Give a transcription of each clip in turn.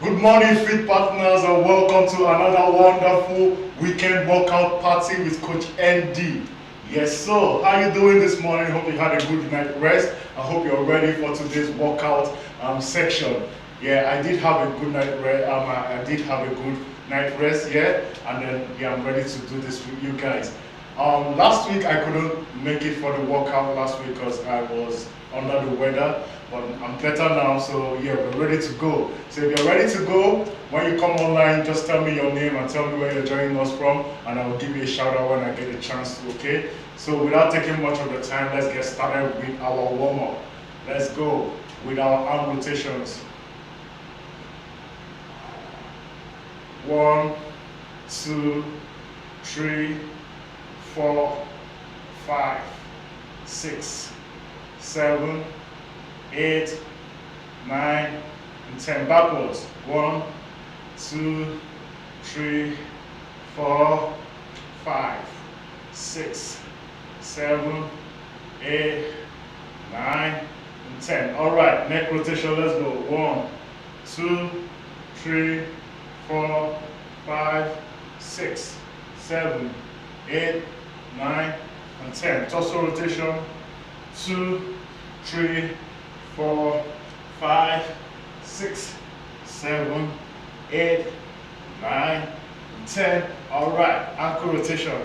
Good morning, fit partners, and welcome to another wonderful weekend workout party with Coach Endee. Yes, so how you doing this morning? Hope you had a good night rest. I hope you're ready for today's workout section. Yeah, I did have a good night rest. I did have a good night rest. Yeah, and then I'm ready to do this with you guys. Last week I couldn't make it for the workout last week because I was under the weather, but I'm better now, so yeah, we're ready to go. So if you're ready to go, when you come online, just tell me your name and tell me where you're joining us from, and I will give you a shout out when I get a chance to, okay? So without taking much of the time, let's get started with our warm-up. Let's go with our arm rotations. 1, 2, 3, 4, 5, 6, 7, 8, 9, and 10. Backwards. 1, 2, 3, 4, 5, 6, 7, 8, 9, and 10. Alright, neck rotation, let's go. 1, 2, 3, 4, 5, 6, 7, 8, 9, and 10. Torso rotation. 2, 3, 4, 5, 6, 7, 8, 9, 10. All right, ankle rotation.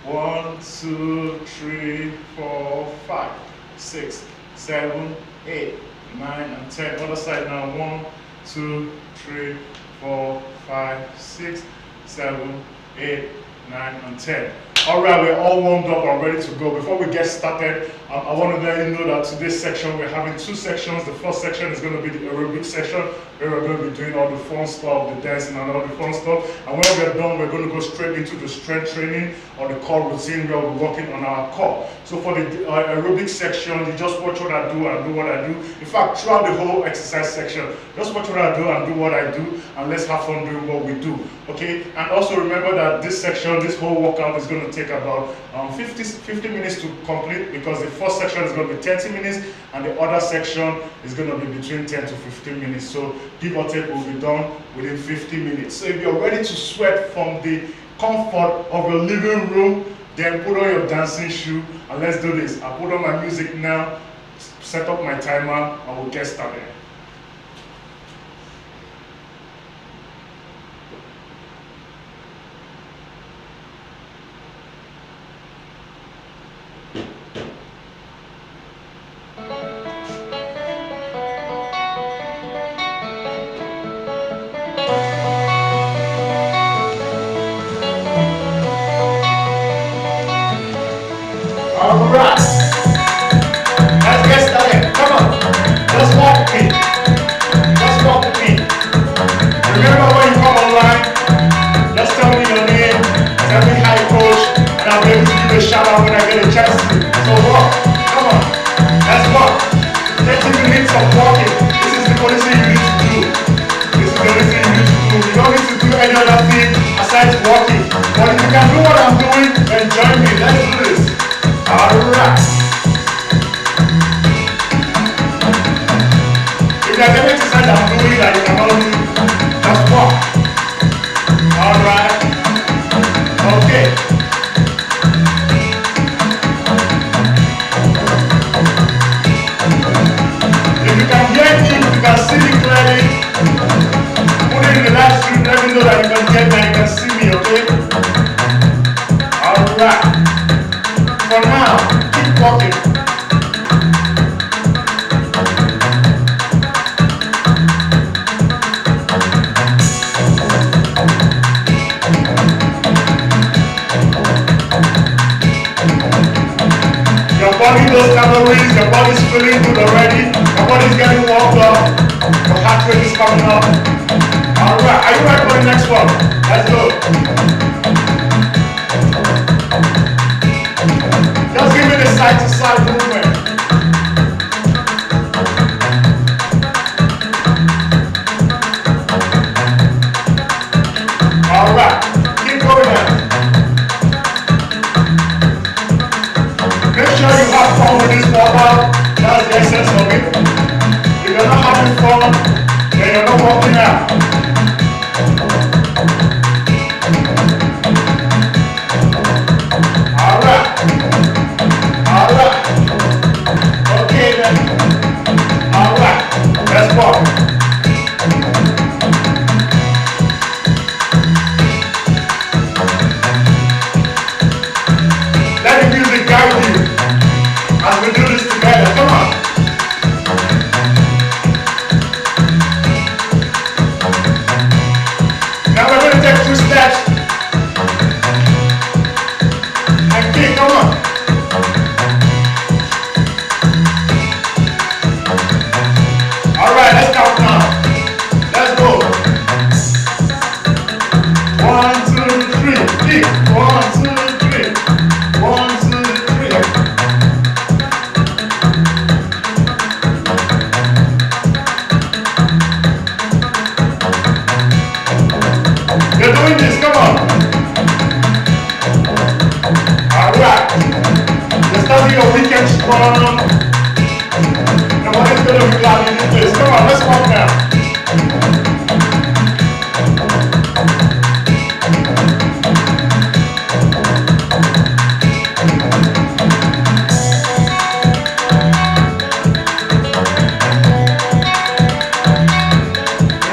1, 2, 3, 4, 5, 6, 7, 8, 9, and 10. Other side now. 1, 2, 3, 4, 5, 6, 7, 8, 9, and 10. Alright, we're all warmed up and ready to go. Before we get started, I want to let you know that today's section, we're having 2 sections. The first section is going to be the aerobic section, where we're going to be doing all the fun stuff, the dancing and all the fun stuff. And when we're done, we're going to go straight into the strength training or the core routine, where we're working on our core. So for the aerobic section, you just watch what I do and do what I do. In fact, throughout the whole exercise section, just watch what I do and do what I do, and let's have fun doing what we do. Okay? And also remember that this section, this whole workout is going to take about 50 minutes to complete, because the first section is going to be 30 minutes and the other section is going to be between 10 to 15 minutes. So give or take, will be done within 50 minutes. So if you're ready to sweat from the comfort of your living room, then put on your dancing shoe and let's do this. I'll put on my music now, set up my timer, and we'll get started. Alright, let's get started. Come on, just walk with me. Just walk with me. Remember when you come online, just tell me your name, tell me hi coach, and I'll be able to give you a shout out when I get a chance to. So walk, come on, let's walk. 30 minutes of walking. This is the only thing you need to do. This is the only thing you need to do. You don't need to do any other thing aside walking. But if you can do what I'm doing, then join me. Let's do this. Alright. If there's any exercise I'm doing that you cannot do, just walk. Alright. Okay. If you can hear me, if you can see me clearly, put it in the live stream, let me know that you can get me and you can see me, okay? Alright. For now, keep walking. Your body does calories, your body's feeling good already, your body's getting warmed up, your heart rate is coming up. Alright, are you ready for the next one? Let's go. Just give me the side to side movement. Alright, keep going now. Make sure you have fun with this workout. That's the essence of it. If you're not having fun, then you're not walking out. Alright. Alright. Okay then. Alright. Let's walk. Let the music guide you as we do this together. Come on. Now we're going to take 2 steps and kick. Come on. Alright, let's count now. Let's go. 1, 2, 3. Kick. 1, 2, 3. 1, 2, 3. You're doing this, come on. Alright. You're starting your weekend strong. Nobody's gonna be glad you did this. Come on, let's walk now.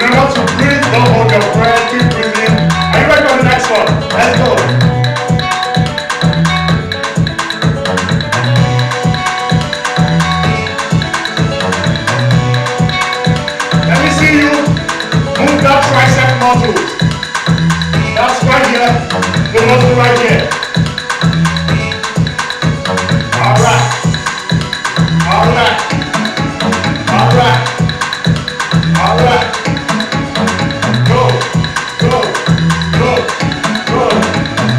Remember to breathe, don't hold your breath, keep breathing. Are you ready for the next one? Let's go. Let me see you move that tricep muscles. That's right here, the muscle right here. Alright. Alright. Alright. Alright. Go. Go. Go. Go.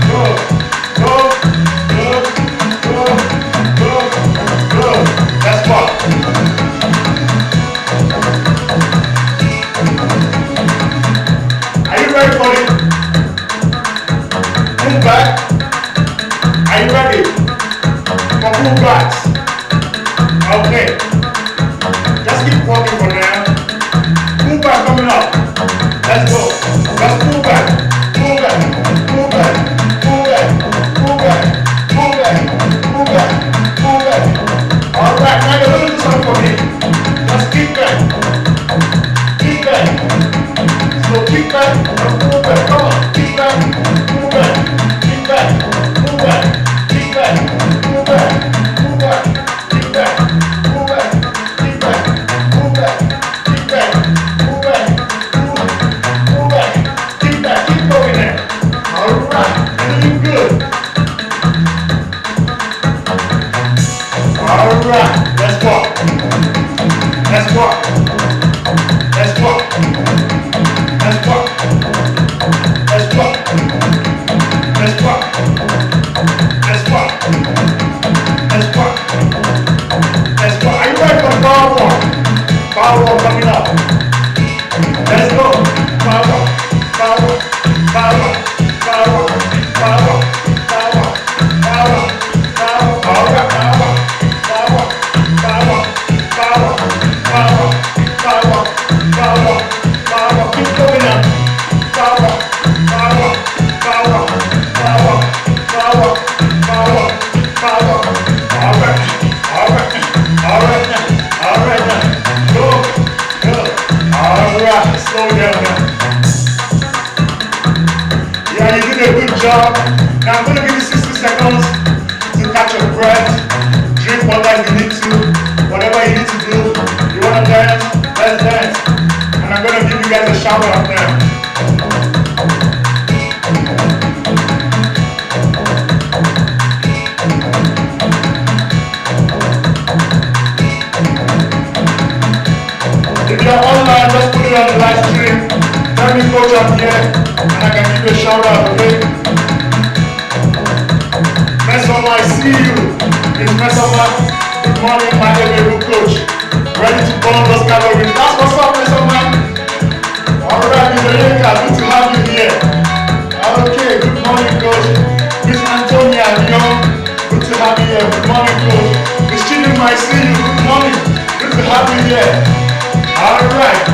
Go. Go. Go. Go. Go. Go. Let's walk. Are you ready for it? Move back. Are you ready for move backs? Okay. Just keep walking for now. Move back coming up. Let's go. Just move back. Move back. Move back. Move back. Move back. Move back. Move back. Move back. Alright, now you're going to do something for me. Just keep back. Keep back. So keep back and move back. Come on. Keep back. Move back. Keep back. Move back. Keep back. Move back. Move back. Keep back. Move back. Keep back. Move back. Keep back. Move back. Move back. Keep back. Keep going there. Alright. You're doing good. Alright. Let's walk. Let's walk. Let's walk. Let's walk. Let's walk. Let's walk. Let's walk. Let's walk. Let's walk. Are you ready for the power walk? Power walk coming up. Let's go. Power walk. Power walk. Power walk. Power walk. Power walk. Power walk. Power walk. Power walk. Alright. Power walk. Power walk. Power walk. Power walk. Power walk. Power walk. Power walk. Power walk. Keep going up. Power walk. Power walk. Power walk. Power walk. Power walk. Power walk. Power walk. Alright. Alright. Alright now. Alright now. Go. Go. Alright. Slow down now. Yeah, you did a good job. Now I'm going to give you 60 seconds to catch your breath. Drink water if you need to. Whatever you need to do. You want to dance? Let's dance. And I'm going to give you guys a shower up there. If you're online, just put it on the live stream. Tell me coach I'm here and I can give you a shout out, okay? Mesoma, I see you. It's Mesoma. Good morning, my able coach. Ready to burn those calories. That's what's up, Mesoma. Alright, Mr. Yeka, good to have you here. Okay, good morning, coach. Miss Antonia Young, good to have you here. Good morning, coach. Miss Chidinma, I see you. Good morning. Good to have you here. Alright.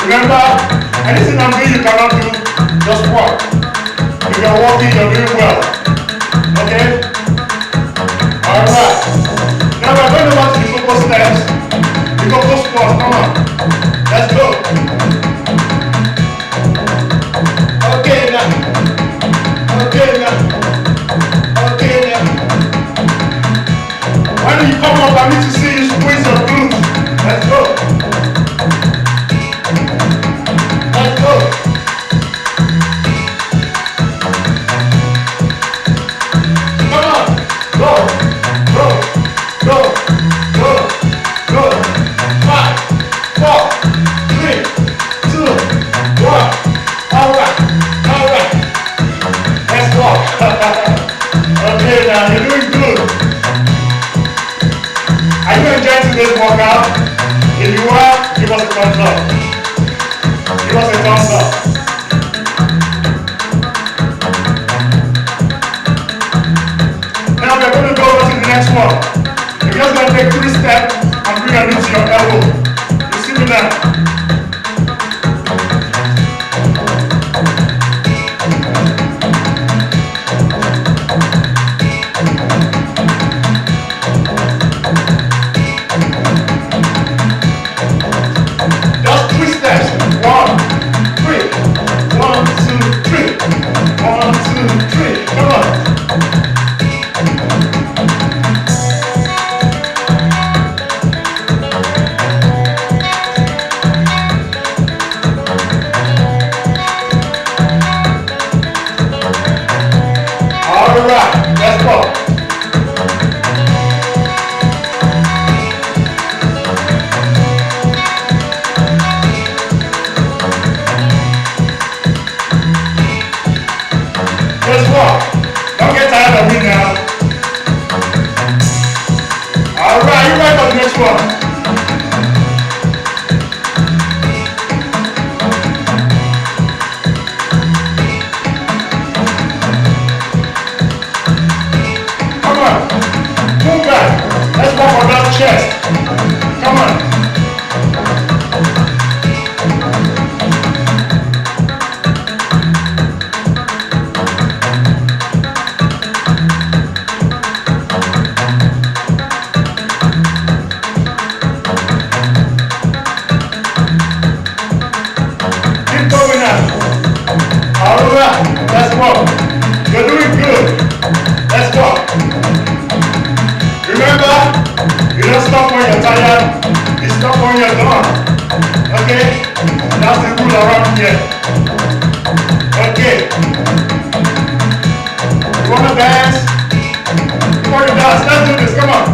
Remember, anything I'm doing you cannot do, just walk. If you're walking, you're doing well. Okay? Alright. Now we're going over to the focus steps. The focus squat, come on. Let's go. Okay now. Okay now. Okay now. When you come up, I need to see you squeeze your glutes. Let's go. Let's go. Come on. Go. Go. Go. Go. Go. 5, 4, 3, 2, 1. Alright. Alright. Let's go. Okay now, you're doing good. Are you enjoying today's workout? If you are, give us a thumbs up. Give us a thumbs up. Now we're going to go over to the next one. You're just going to take 3 steps and bring your knee to your elbow. You see me now? Just 3 steps. 1, 3. 1, 2, 3. 1, 2, 3. Come on. Alright, let's go. Let's walk. Don't get tired of me now. Alright, you ready for the next one? Come on. Move back. Let's walk on that chest. Come on. Keep going now. Alright, let's walk. You're doing good. Let's walk. Remember, you don't stop when you're tired. You stop when you're done. Okay? That's the rule around here. Okay. You wanna dance? You wanna dance? Let's do this. Come on.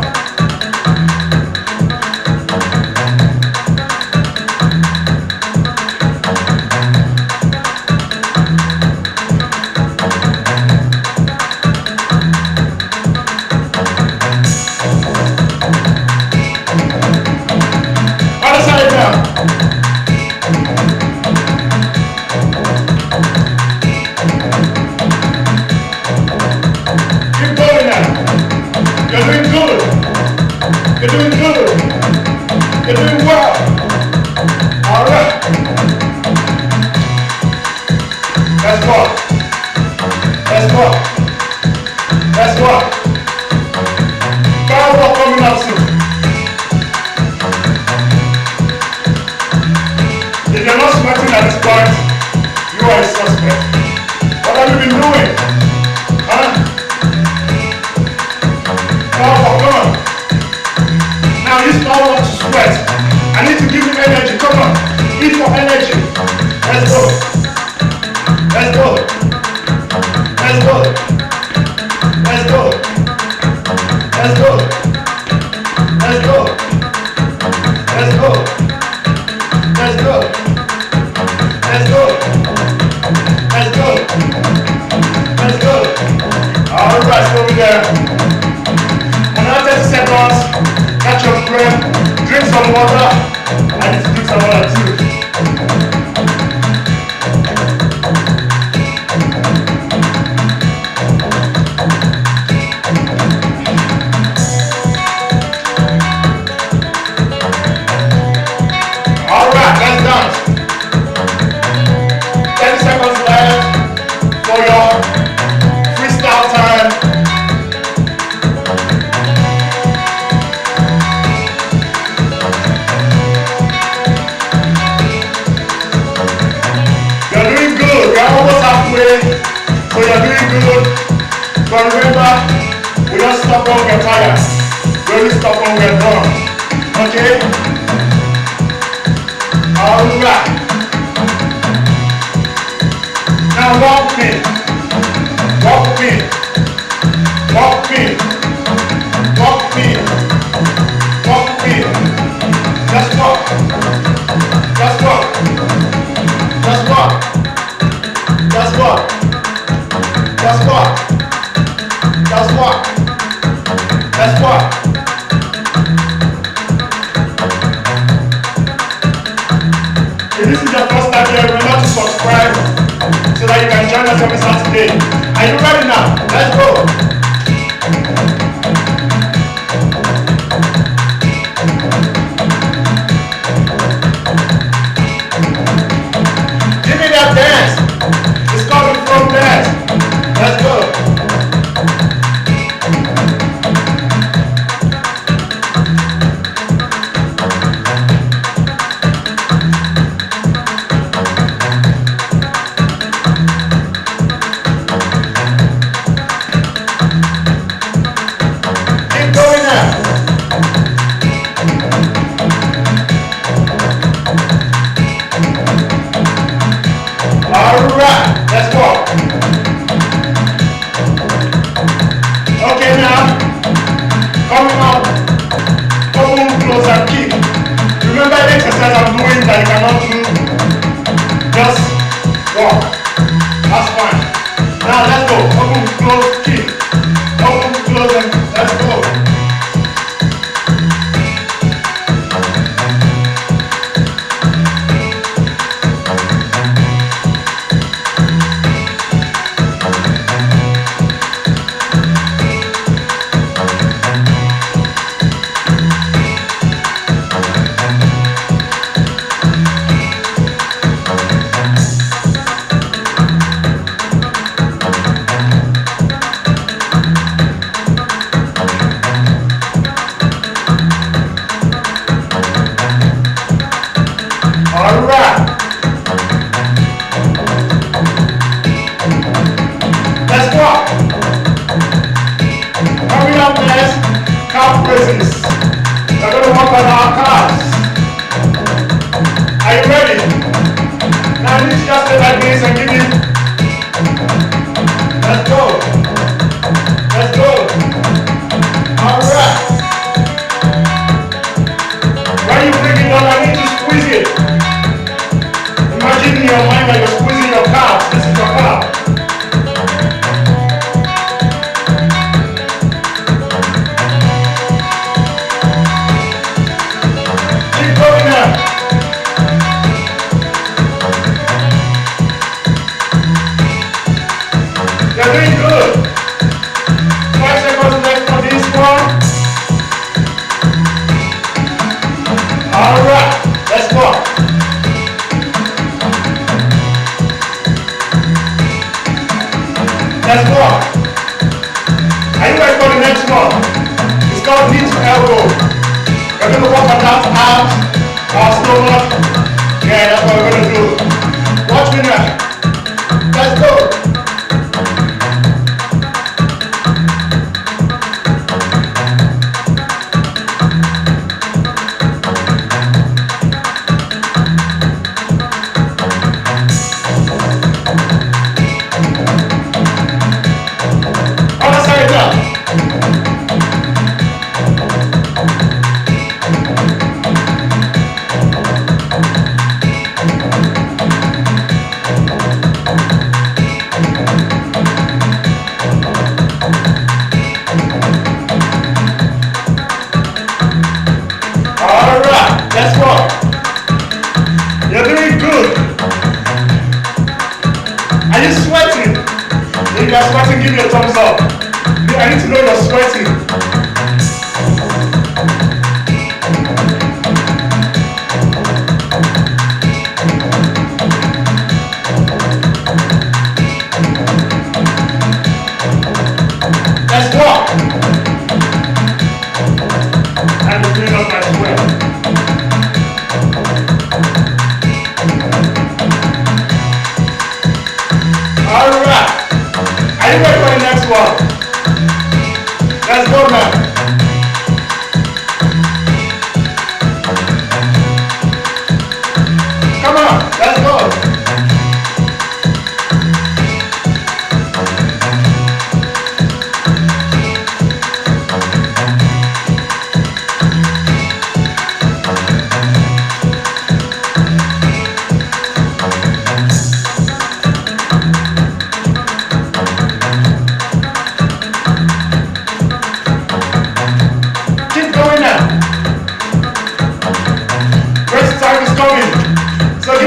Other side now. Keep going now. You're doing good. You're doing good. You're doing well. Alright. Let's go. Let's go. Let's go. Power walk coming up soon. If you're not sweating at this point, you are a suspect. What have you been doing? Huh? Power, come on. Now use power to sweat. I need to give you energy. Come on. Eat for energy. Let's go. Let's go. Let's go. Let's go. But remember, we don't stop when we're tired. We only stop when we're done. Okay? Alright. Now walk with me. Walk with me. Walk with me. Walk with me. Walk with me. Just walk. Just walk. Just walk. Just walk. Just walk. Just walk. Let's walk. If this is your first time here, remember to subscribe so that you can join us every Saturday. Are you ready now? Let's go. Give me that dance. It's coming from dance. Let's go. Alright, let's walk. Okay now, coming up, open, close and kick. Remember the exercise I'm doing that you cannot do, just walk. That's fine. Now let's go, open, close, kick. Open, close and let's go. Alright. Let's walk. Coming up next, calf raises. We're going to work on our calves. Are you ready? Now you just stay like this and give me. Let's go. Let's go. Alright. When you bring it down, I need to squeeze it. Imagine in your mind that you're squeezing your calf. This is your calf. Keep going now. You're doing good. 5 seconds left for this one. Alright, let's walk. Let's walk. Are you ready for the next one? It's called knee to elbow. We're going to walk on that arms, our stomach. Yeah, that's what we're going to do. Watch me now. Let's go.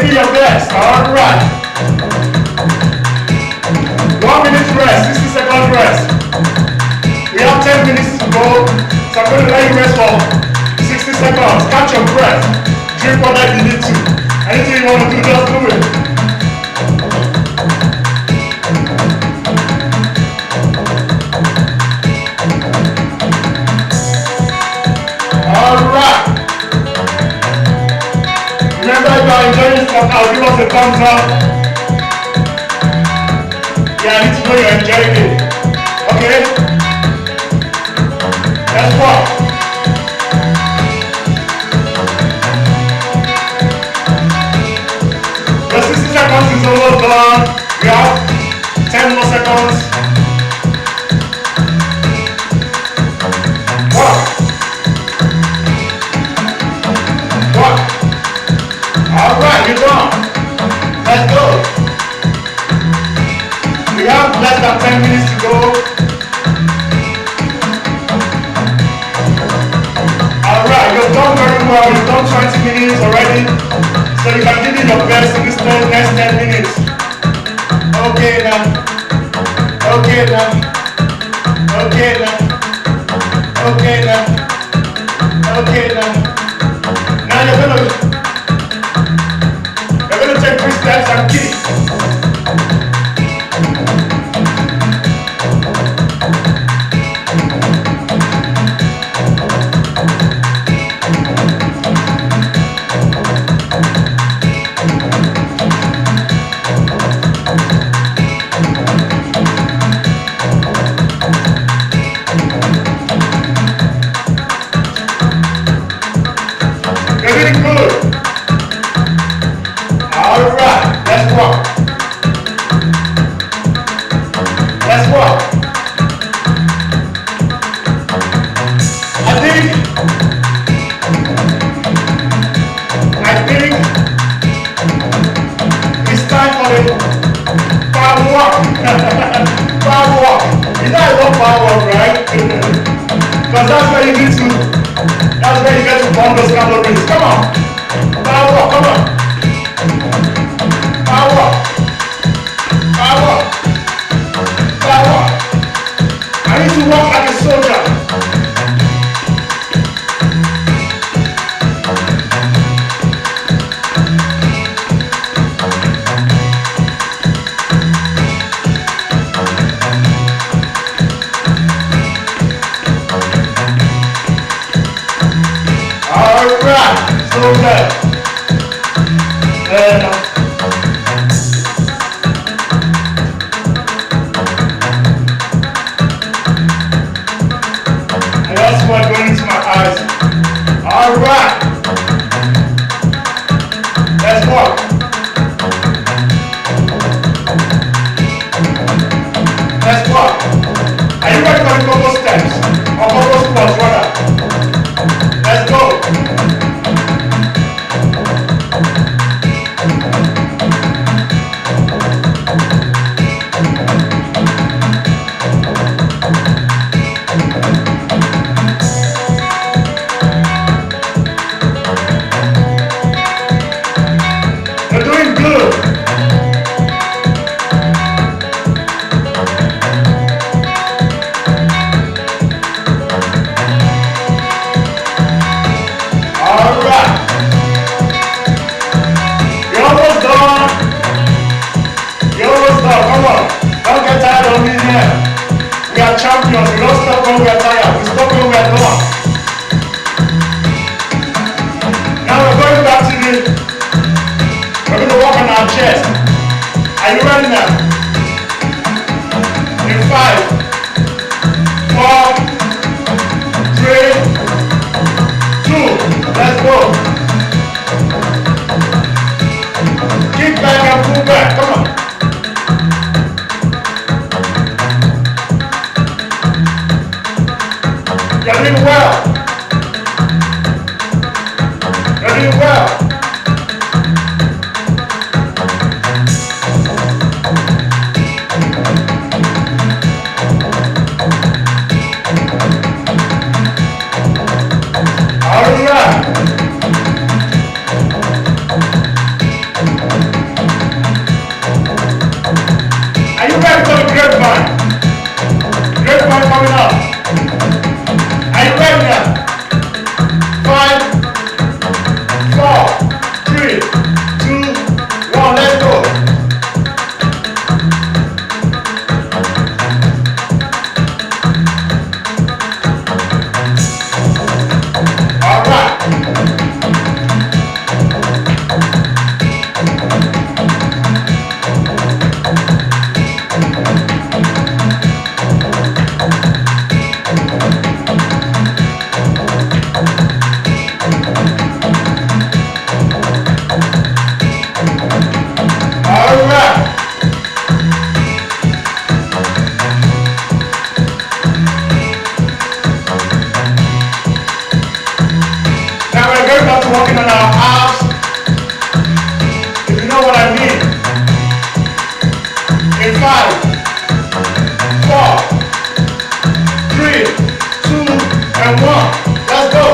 giving your best. All right. 1 minute rest, 60 seconds rest. We have 10 minutes to go, so I'm going to let you rest for 60 seconds. Catch your breath. Drink water if you need to. Anything you want to do, just do it. Alright. Remember, if you are enjoying this workout, give us a thumbs up. Yeah, I need to know you're enjoying it. Okay? Let's walk. The 60 seconds is almost done. We have 10 more seconds. Walk. Walk. Alright, you're done. Let's go. We have less than 10 minutes to go. Alright, you've done very well. You've done 20 minutes already. So you can give it your best in this next 10 minutes. Okay now. Okay now. Okay now. Okay now. Okay now. Now you're gonna take 3 steps and kick. Because that's where you need to, that's where you get to burn those calories. Come on. Power walk, come on. Power walk. Power walk. Power walk. I need to walk like a soldier. So good. I also want to go into my eyes. All right. Let's walk. Let's walk. Are you ready for the combo steps? Or combo squats, rather? Let's go. Champions, we don't stop when we are tired, we stop when we are done. Now we're going back to we're going to walk on our chest. Are you ready now? In 5, 4, 3, 2, let's go. Kick back and pull back, come on. You're doing well. You're doing well. All right. working on our abs, if you know what I mean. In 5, 4, 3, 2, and 1. Let's go.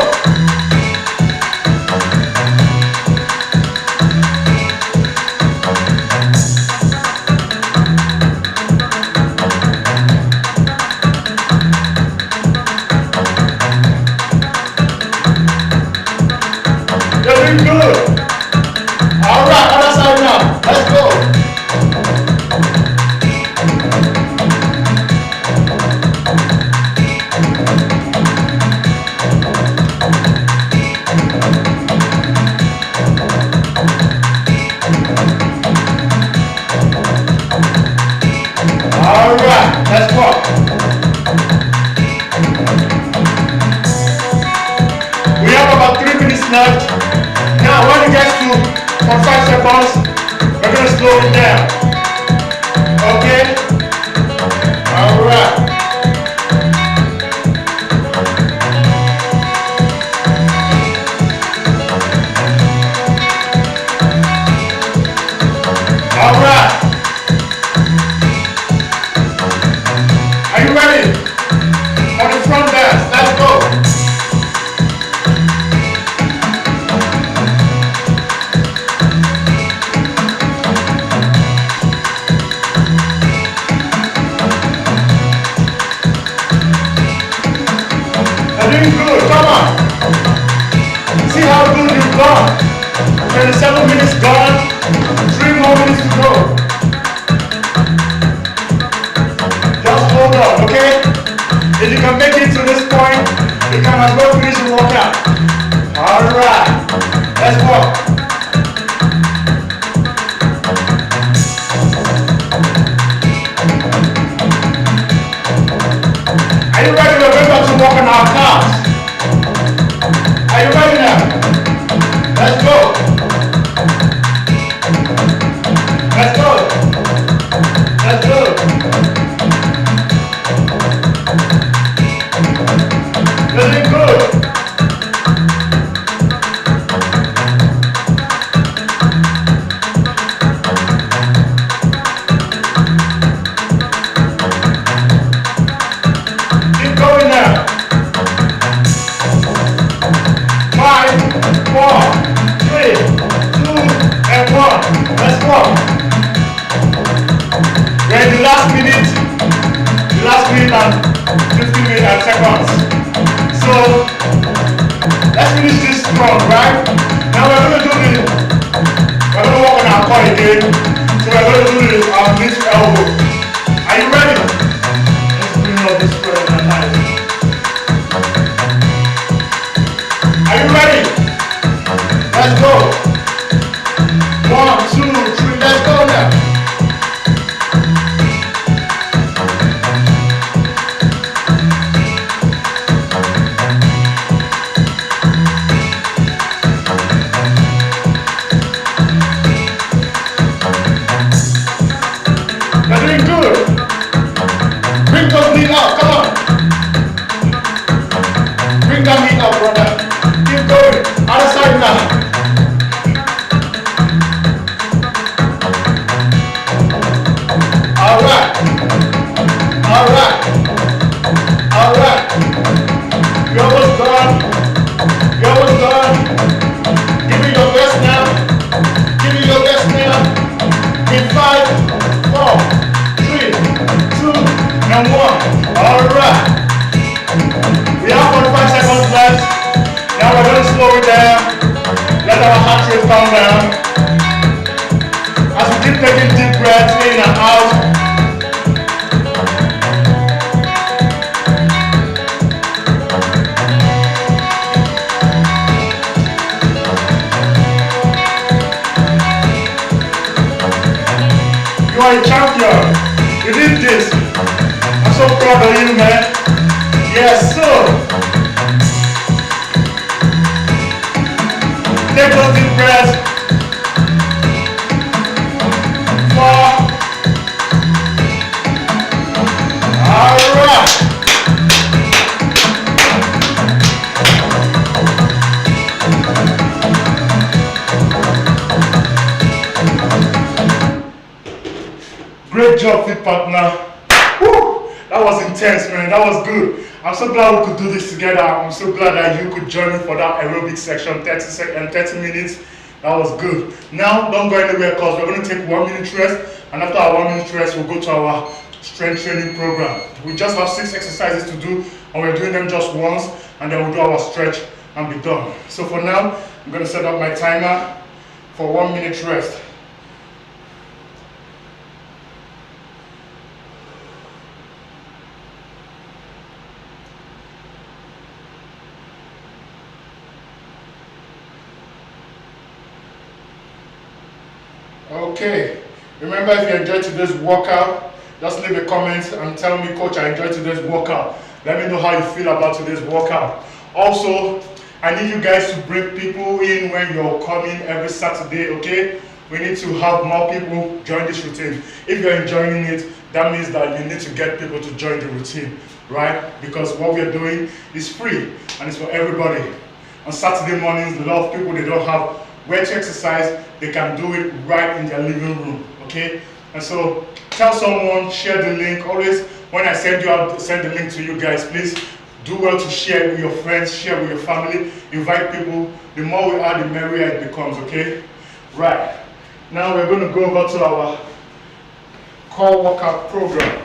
You're doing good. All right, other side now. Let's go. All right, let's walk. We have about 3 minutes left. Now, when it gets to 45 seconds, we're going to slow it down. Okay? All right. All right. Are you ready for the front dance? Let's go. Doing good, come on. See how good you've gone. 27 minutes gone, 3 more minutes to go. Just hold on, okay? If you can make it to this point, you can as well finish the workout. Alright, let's walk. Are you ready to remember to walk on our calves? Are you ready now? Let's go. Let's go. Let's go. You're doing good. Keep going now. 5, 4, 3, 2, and 1. Let's go. We're in the last minute and 15 seconds. So let's finish this strong, right? Now we're going to walk on our core again. So we're going to do this our knee to elbow. Are you ready? Let's bring up this spread on our knife. Are you ready? Let's go. 1, 2, 3, let's go now. You're doing good. Bring those knees up, come on. Bring that knee up, brother. Keep going. Other side now. All right. All right. All right. You're almost done. You're almost done. Give me your best now. Give me your best now. In 5, 4, 3, 2, and 1. All right. We have 45 seconds left. Now we're going to slow it down. Let our heart rate calm down. As we keep taking deep breaths in and out. You are a champion. You did this. I'm so proud of you, man. Yes, sir. Take those deep breaths. 4. All right. job, fit partner. Woo! That was intense, man. That was good. I'm so glad we could do this together. I'm so glad that you could join me for that aerobic section, 30 minutes. That was good. Now, don't go anywhere because we're going to take 1 minute rest. And after our 1 minute rest, we'll go to our strength training program. We just have 6 exercises to do, and we're doing them just once, and then we'll do our stretch and be done. So for now, I'm going to set up my timer for 1 minute rest. Okay, remember, if you enjoyed today's workout, just leave a comment and tell me, Coach, I enjoyed today's workout. Let me know how you feel about today's workout. Also, I need you guys to bring people in when you're coming every Saturday, okay? We need to have more people join this routine. If you're enjoying it, that means that you need to get people to join the routine, right? Because what we're doing is free and it's for everybody. On Saturday mornings, a lot of people, they don't have where to exercise, they can do it right in their living room, okay? And so tell someone, share the link. Always, when I send the link to you guys, please do well to share with your friends, share with your family, invite people. The more we are, the merrier it becomes, okay? Right. Now we're going to go over to our core workout program.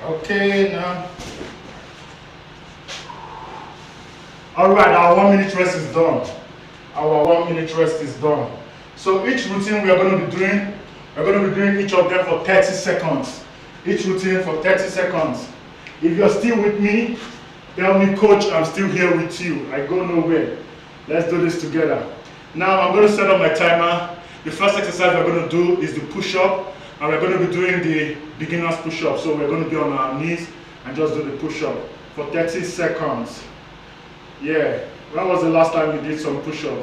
Okay, now. Alright, our 1 minute rest is done. Our 1 minute rest is done. So each routine we are going to be doing, we're going to be doing each of them for 30 seconds. Each routine for 30 seconds. If you're still with me, tell me, Coach, I'm still here with you. I go nowhere. Let's do this together. Now I'm going to set up my timer. The first exercise we're going to do is the push-up. And we're going to be doing the beginner's push-up. So we're going to be on our knees and just do the push-up for 30 seconds. Yeah. When was the last time you did some push-up?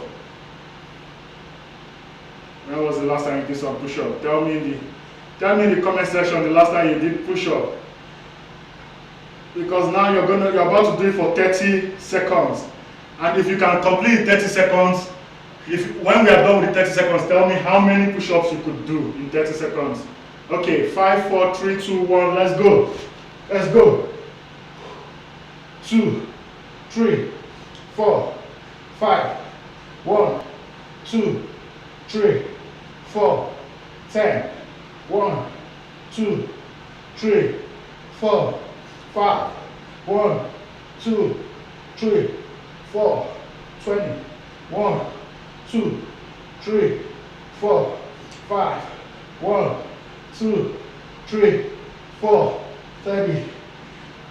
When was the last time you did some push-up? Tell me in the comment section the last time you did push-up. Because now you're about to do it for 30 seconds. And if you can complete 30 seconds, when we are done with the 30 seconds, tell me how many push-ups you could do in 30 seconds. Okay, 5, 4, 3, 2, 1, let's go. Let's go. 2, 3, 4, 5, 1, 2, 3, 4, 10, 1, 2, 3, 4, 5, 1, 2, 3, 4, 20, 1, 2, 3, 4, 5, 1, 2, 3, 4, 30.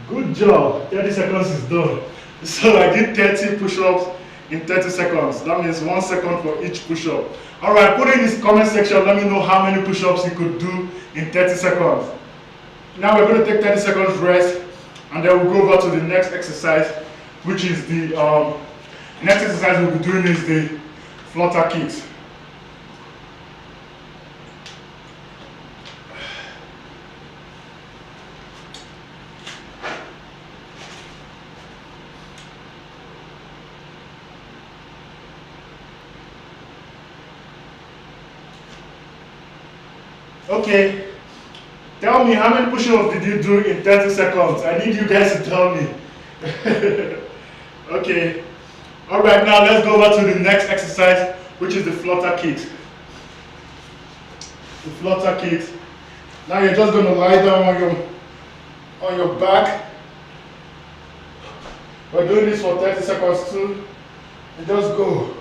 Good job. 30 seconds is done. So I did 30 push-ups in 30 seconds. That means 1 second for each push-up. Alright, put it in this comment section. Let me know how many push-ups you could do in 30 seconds. Now we're going to take 30 seconds rest, and then we'll go over to the next exercise, which is the next exercise we'll be doing is the flutter kicks. Okay, tell me how many push-ups did you do in 30 seconds? I need you guys to tell me. Okay. Alright, now let's go over to the next exercise, which is the flutter kicks. The flutter kicks. Now you're just going to lie down on your back. We're doing this for 30 seconds too. And just go.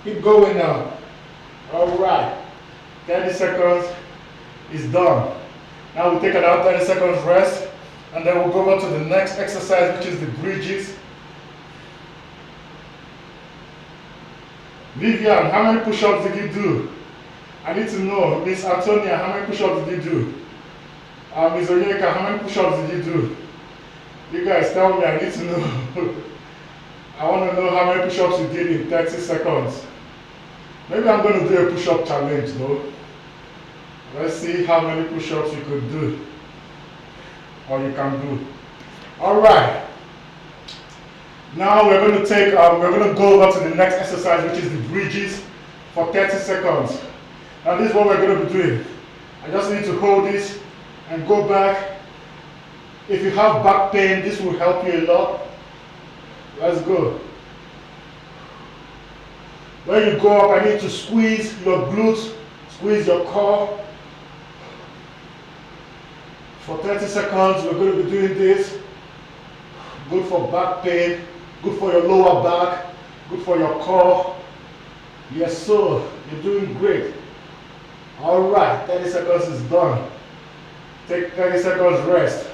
Keep going now. Alright. 30 seconds is done. Now we'll take another 30 seconds rest, And then we'll go over to the next exercise, which is the bridges. Vivian, how many push-ups did you do? I need to know. Miss Antonia, how many push-ups did you do? Miss Onyeka, how many push-ups did you do? You guys tell me, I need to know. I want to know how many push-ups you did in 30 seconds. Maybe I'm going to do a push-up challenge though. Let's see how many push-ups you could do. Or you can do. Alright. Now we're going to go over to the next exercise, which is the bridges for 30 seconds. Now this is what we're going to be doing. I just need to hold this and go back. If you have back pain, this will help you a lot. Let's go. When you go up, I need to squeeze your glutes, squeeze your core. For 30 seconds, we're going to be doing this. Good for back pain, good for your lower back, good for your core. Yes, sir, you're doing great. All right, 30 seconds is done. Take 30 seconds rest.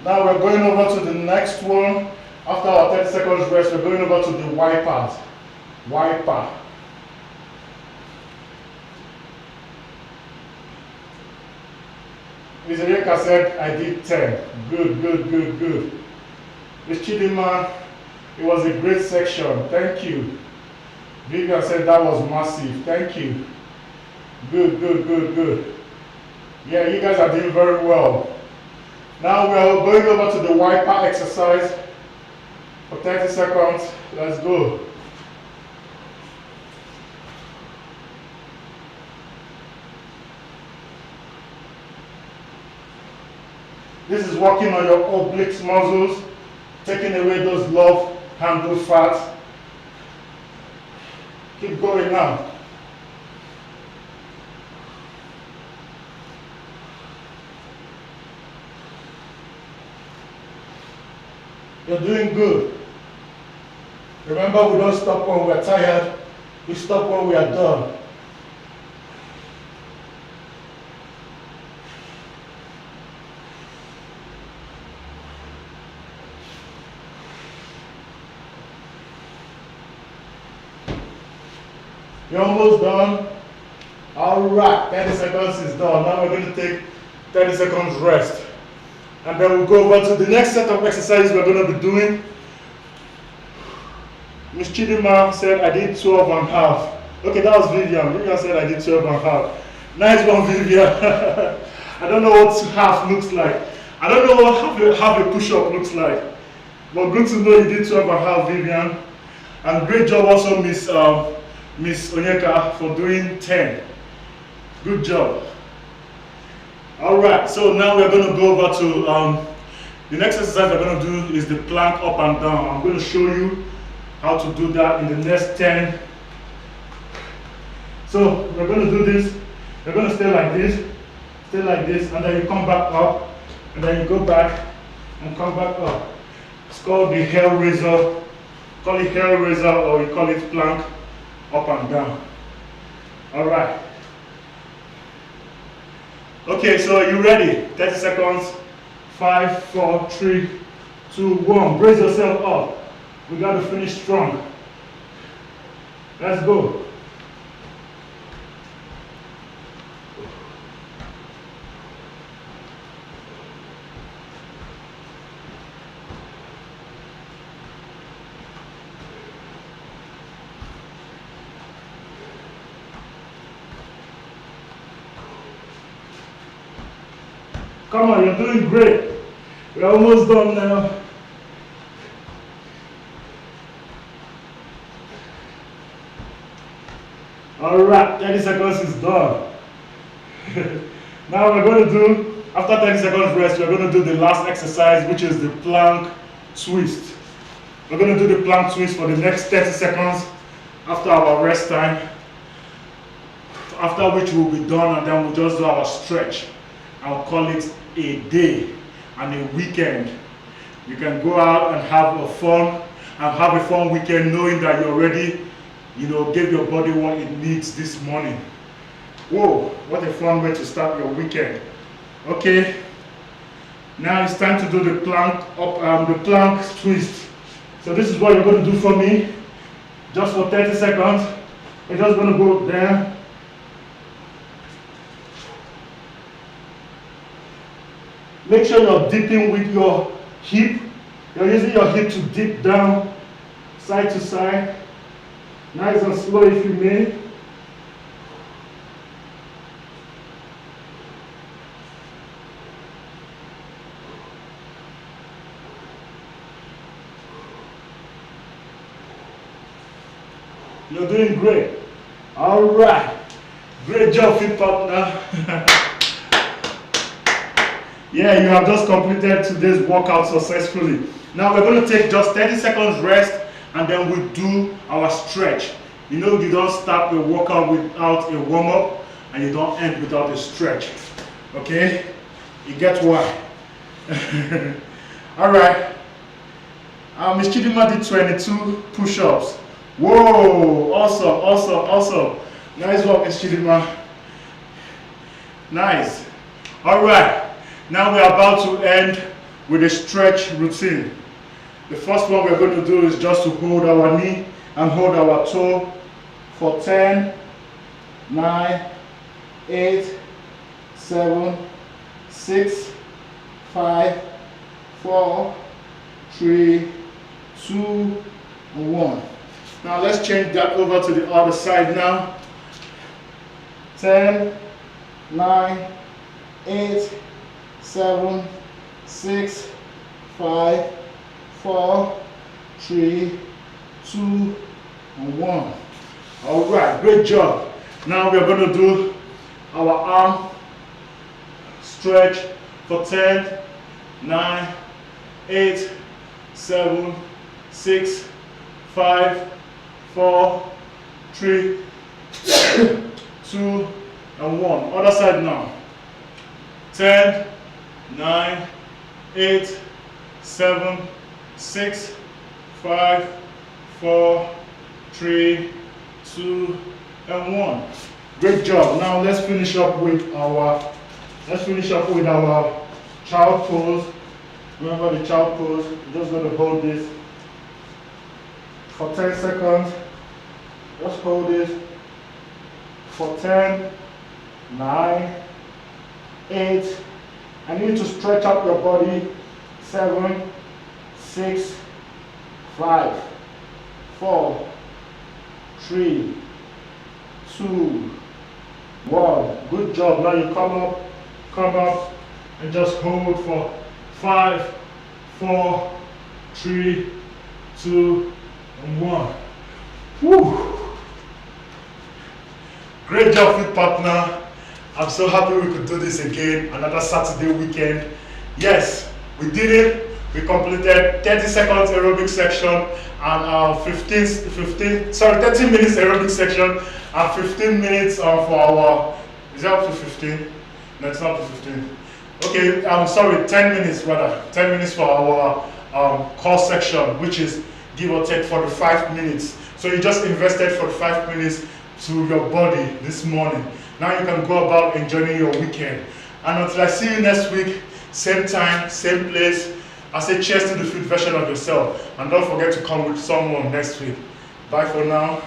Now we're going over to the next one. After our 30 seconds rest, we're going over to the wipers. Wiper. Ms. Onyeka said, I did 10. Good, good, good, good. Ms. Chidima, it was a great section. Thank you. Vivian said that was massive. Thank you. Good, good, good, good. Yeah, you guys are doing very well. Now we are going over to the wiper exercise for 30 seconds. Let's go. This is working on your obliques muscles, taking away those love handle fats. Keep going now. You're doing good. Remember, we don't stop when we're tired. We stop when we are done. You're almost done. All right, 30 seconds is done. Now we're going to take 30 seconds rest. And then we'll go over to the next set of exercises we're going to be doing. Miss Chidima said I did 12 and a half. Okay, that was Vivian. Vivian said I did 12 and a half. Nice one, Vivian. I don't know what half looks like. I don't know what half a push-up looks like. But good to know you did 12 and a half, Vivian. And great job also, Miss Onyeka, for doing 10. Good job. Alright, so now we're going to go over to the next exercise we're going to do is the plank up and down. I'm going to show you how to do that in the next 10. So we're going to do this. You're going to stay like this, and then you come back up, and then you go back and come back up. It's called the hair raiser. Call it hair raiser, or you call it plank up and down. All right. Okay, so are you ready? 30 seconds. 5, 4, 3, 2, 1. Brace yourself up. We got to finish strong. Let's go. Come on, you're doing great. We're almost done now. Alright, 30 seconds is done. Now we're going to do, after 30 seconds rest, we're going to do the last exercise, which is the plank twist. We're going to do the plank twist for the next 30 seconds after our rest time. After which we'll be done, and then we'll just do our stretch. I'll call it a day and a weekend. You can go out and have a fun weekend, knowing that you already, gave your body what it needs this morning. Whoa, what a fun way to start your weekend. Okay, Now it's time to do the plank the plank twist. So this is what you're going to do for me, just for 30 seconds. You're just going to go there. Make sure you're dipping with your hip. You're using your hip to dip down, side to side. Nice and slow if you may. You're doing great. All right. Great job, fit partner. Yeah, you have just completed today's workout successfully. Now we're going to take just 30 seconds rest, and then we'll do our stretch. You know, you don't start the workout without a warm-up, and you don't end without a stretch. Okay? You get why. All right. Ms. Chidima did 22 push-ups. Whoa, awesome. Nice work, Ms. Chidima. Nice. All right. Now we're about to end with a stretch routine. The first one we're going to do is just to hold our knee and hold our toe for 10, 9, 8, 7, 6, 5, 4, 3, 2, and 1. Now let's change that over to the other side now. 10, 9, 8, 7, 6, 5, 4, 3, 2, and 1. All right, great job. Now we're going to do our arm stretch for 10, 9, 8, 7, 6, 5, 4, 3, 2, and 1. Other side now. 10, 9, 8, 7, 6, 5, 4, 3, 2, and 1. Great job. Now let's finish up with our child pose. Remember the child pose. You're just going to hold this for 10 seconds. Just hold this for 10, 9, 8. I need to stretch out your body. 7, 6, 5, 4, 3, 2, 1. Good job. Now you come up, and just hold for 5, 4, 3, 2, and 1. Woo! Great job, fit partner. I'm so happy we could do this again, another Saturday weekend. Yes, we did it. We completed 30 seconds aerobic section and 30 minutes aerobic section and 15 minutes for our, is that up to 15? No, it's not up to 15. Okay, I'm sorry, 10 minutes rather. 10 minutes for our core section, which is give or take 45 minutes. So you just invested 45 minutes to your body this morning. Now you can go about enjoying your weekend. And until I see you next week, same time, same place, I say cheers to the fit version of yourself. And don't forget to come with someone next week. Bye for now.